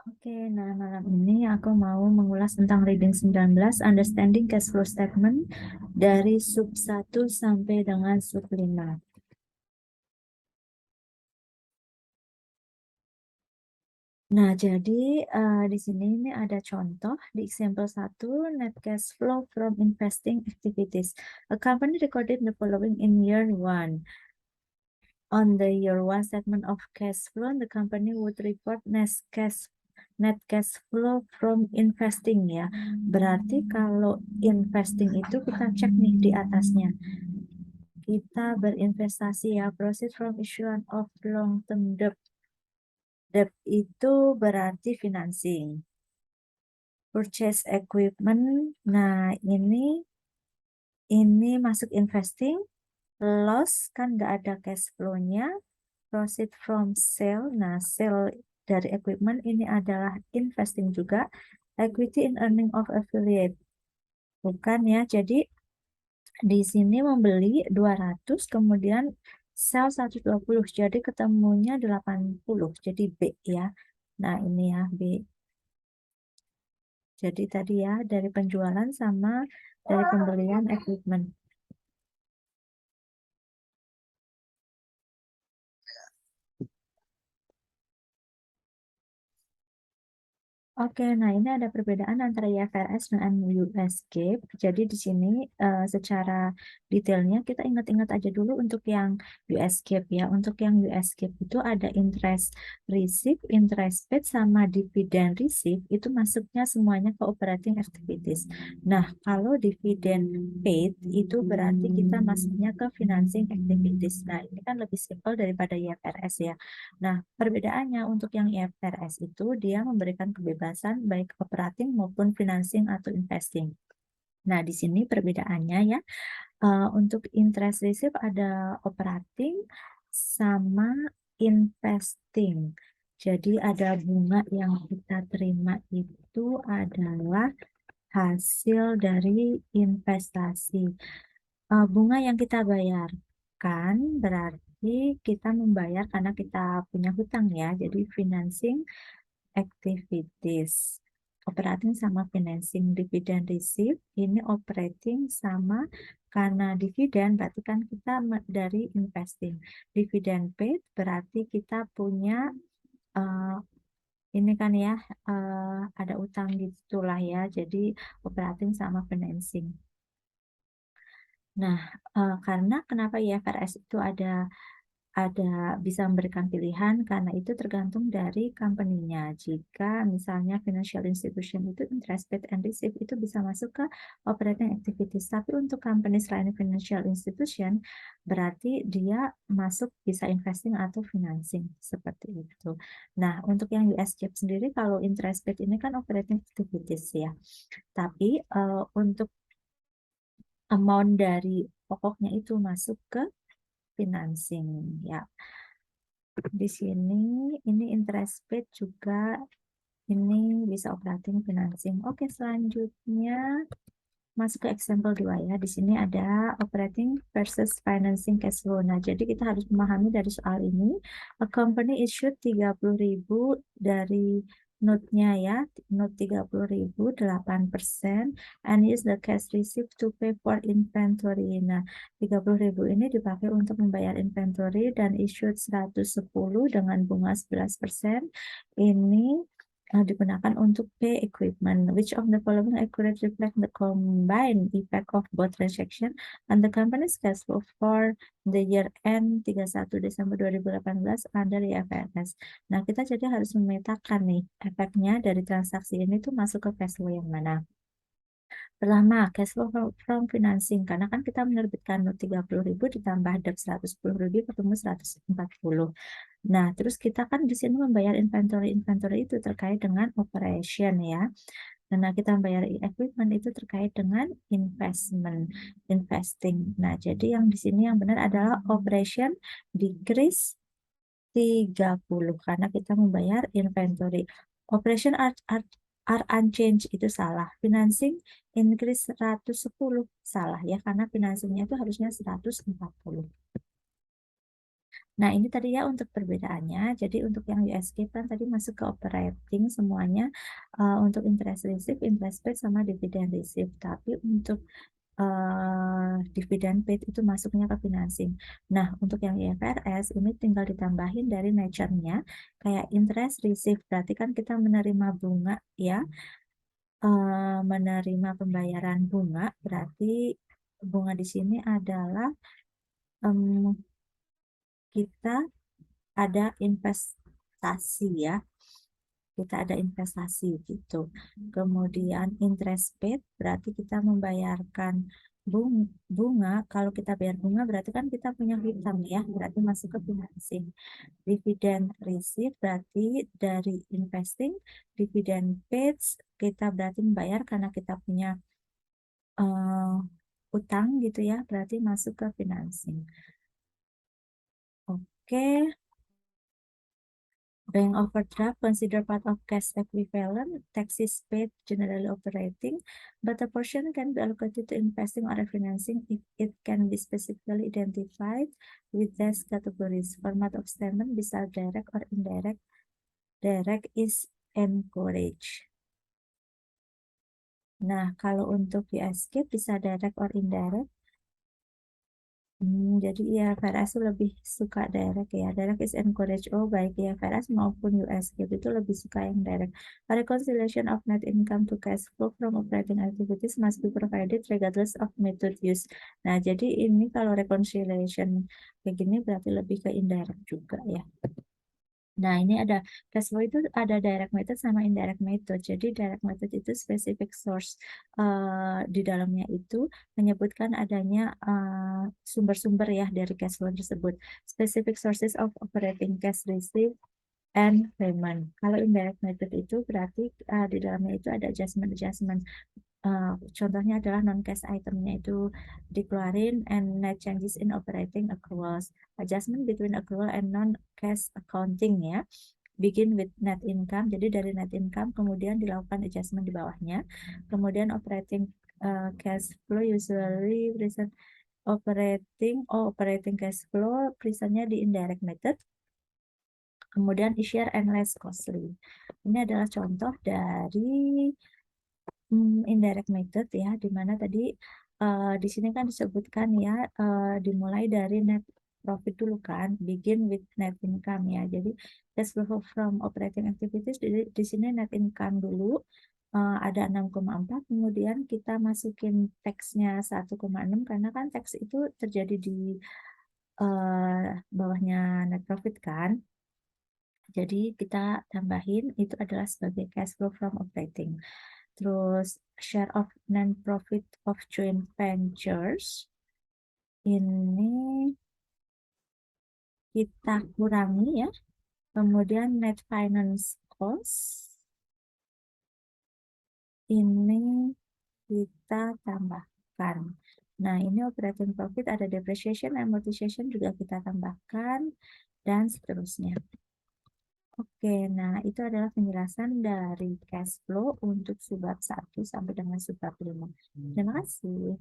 Oke, nah malam ini aku mau mengulas tentang reading 19, Understanding Cash Flow Statement dari sub 1 sampai dengan sub 5. Nah, jadi di sini ini ada contoh di example 1, net cash flow from investing activities. A company recorded the following in year 1. On the year 1 statement of cash flow, the company would report net cash flow from investing ya. Berarti kalau investing itu kita cek nih di atasnya. Kita berinvestasi ya, proceed from issuance of long term debt. Debt itu berarti financing. Purchase equipment. Nah, ini masuk investing. Loss kan nggak ada cash flow-nya. Proceed from sale. Nah, sale dari equipment ini adalah investing juga. Equity in earning of affiliate. Bukan ya. Jadi di sini membeli 200, kemudian sell 120. Jadi ketemunya 80. Jadi B ya. Nah, ini ya B. Jadi tadi ya dari penjualan sama dari pembelian equipment. Oke, nah ini ada perbedaan antara IFRS dengan US GAAP. Jadi di sini secara detailnya kita ingat-ingat aja dulu untuk yang US GAAP ya. Untuk yang US GAAP itu ada interest receipt, interest paid, sama dividend receipt itu masuknya semuanya ke operating activities. Nah, kalau dividend paid itu berarti kita masuknya ke financing activities. Nah, ini kan lebih simpel daripada IFRS ya. Nah, perbedaannya untuk yang IFRS itu dia memberikan kebebasan baik operating maupun financing atau investing. Nah, di sini perbedaannya ya, untuk interest receipt ada operating sama investing. Jadi ada bunga yang kita terima itu adalah hasil dari investasi. Bunga yang kita bayarkan berarti kita membayar karena kita punya hutang ya. Jadi financing activities. Operating sama financing. Dividend receipt ini operating sama karena dividen berarti kan kita dari investing. Dividend paid berarti kita punya uh, ini kan ya ada utang gitulah ya. Jadi operating sama financing. Nah, karena kenapa IFRS itu ada bisa memberikan pilihan karena itu tergantung dari company-nya. Jika misalnya financial institution itu interest paid and receive itu bisa masuk ke operating activities. Tapi untuk company selain financial institution berarti dia masuk bisa investing atau financing seperti itu. Nah, untuk yang US GAAP sendiri kalau interest paid ini kan operating activities ya. Tapi untuk amount dari pokoknya itu masuk ke financing ya. Di sini ini interest paid juga ini bisa operating financing. Oke, selanjutnya masuk ke example 2 ya. Di sini ada operating versus financing cash flow. Nah, jadi kita harus memahami dari soal ini. A company issued 30.000 dari note-nya ya. Note 30.000 8% and use the cash receipt to pay for inventory. Nah, 30.000 ini dipakai untuk membayar inventory dan issued 110 dengan bunga 11%. Ini digunakan untuk pay equipment. Which of the following accurately reflect the combined effect of both transaction and the company's cash flow for the year end 31 Desember 2018 under IFRS. Nah, kita jadi harus memetakan nih efeknya dari transaksi ini tuh masuk ke cash flow yang mana. Pertama, cash flow from financing. Karena kan kita menerbitkan note 30.000 ditambah debt 110.000 ketemu 140. Nah, terus kita kan di sini membayar inventory itu terkait dengan operation ya. Karena kita membayar equipment itu terkait dengan investing. Nah, jadi yang di sini yang benar adalah operation decrease 30 karena kita membayar inventory. Operation are unchanged itu salah. Financing increase 110 salah ya karena financingnya itu harusnya 140. Nah, ini tadi ya untuk perbedaannya. Jadi untuk yang USG kan tadi masuk ke operating semuanya, untuk interest receive, interest paid, sama dividend receive. Tapi untuk dividend paid itu masuknya ke financing. Nah, untuk yang IFRS ini tinggal ditambahin dari nature-nya kayak interest receive, berarti kan kita menerima bunga ya, menerima pembayaran bunga, berarti bunga di sini adalah kita ada investasi ya, kita ada investasi gitu. Kemudian interest paid berarti kita membayarkan bunga. Kalau kita bayar bunga berarti kan kita punya hutang ya, berarti masuk ke financing. Dividend receive berarti dari investing. Dividend paid kita berarti membayar karena kita punya uh, utang gitu ya, berarti masuk ke financing. Oke. Bank overdraft considered part of cash equivalent. Tax is paid generally operating, but a portion can be allocated to investing or refinancing if it can be specifically identified with these categories. Format of statement bisa direct or indirect. Direct is encouraged. Nah, kalau untuk USG bisa direct or indirect. Jadi ya IFRS lebih suka direct ya. Direct is encouraged. Oh, baik IFRS maupun US gitu itu lebih suka yang direct. A reconciliation of net income to cash flow from operating activities must be provided regardless of method used. Nah, jadi ini kalau reconciliation kayak gini berarti lebih ke indirect juga ya. Nah, ini ada cash flow itu ada direct method sama indirect method. Jadi direct method itu specific source, di dalamnya itu menyebutkan adanya sumber-sumber ya dari cash flow tersebut. Specific sources of operating cash receipt and payment. Kalau indirect method itu berarti di dalamnya itu ada adjustment-adjustment. Contohnya adalah non-cash itemnya itu dikeluarin, and net changes in operating accruals. Adjustment between accrual and non-cash accounting ya. Begin with net income. Jadi dari net income kemudian dilakukan adjustment di bawahnya. Kemudian operating cash flow usually present operating cash flow presentnya di indirect method. Kemudian easier and less costly. Ini adalah contoh dari indirect method ya, di mana tadi di sini kan disebutkan ya, dimulai dari net profit dulu kan, begin with net income ya. Jadi cash flow from operating activities di sini net income dulu, ada 6,4, kemudian kita masukin taxnya 1,6 karena kan tax itu terjadi di bawahnya net profit kan. Jadi kita tambahin itu adalah sebagai cash flow from operating. Terus share of non-profit of joint ventures ini kita kurangi ya. Kemudian net finance cost ini kita tambahkan. Nah, ini operating profit ada depreciation, amortization juga kita tambahkan, dan seterusnya. Oke, nah itu adalah penjelasan dari cash flow untuk subbab 1 sampai dengan subbab 5. Terima kasih.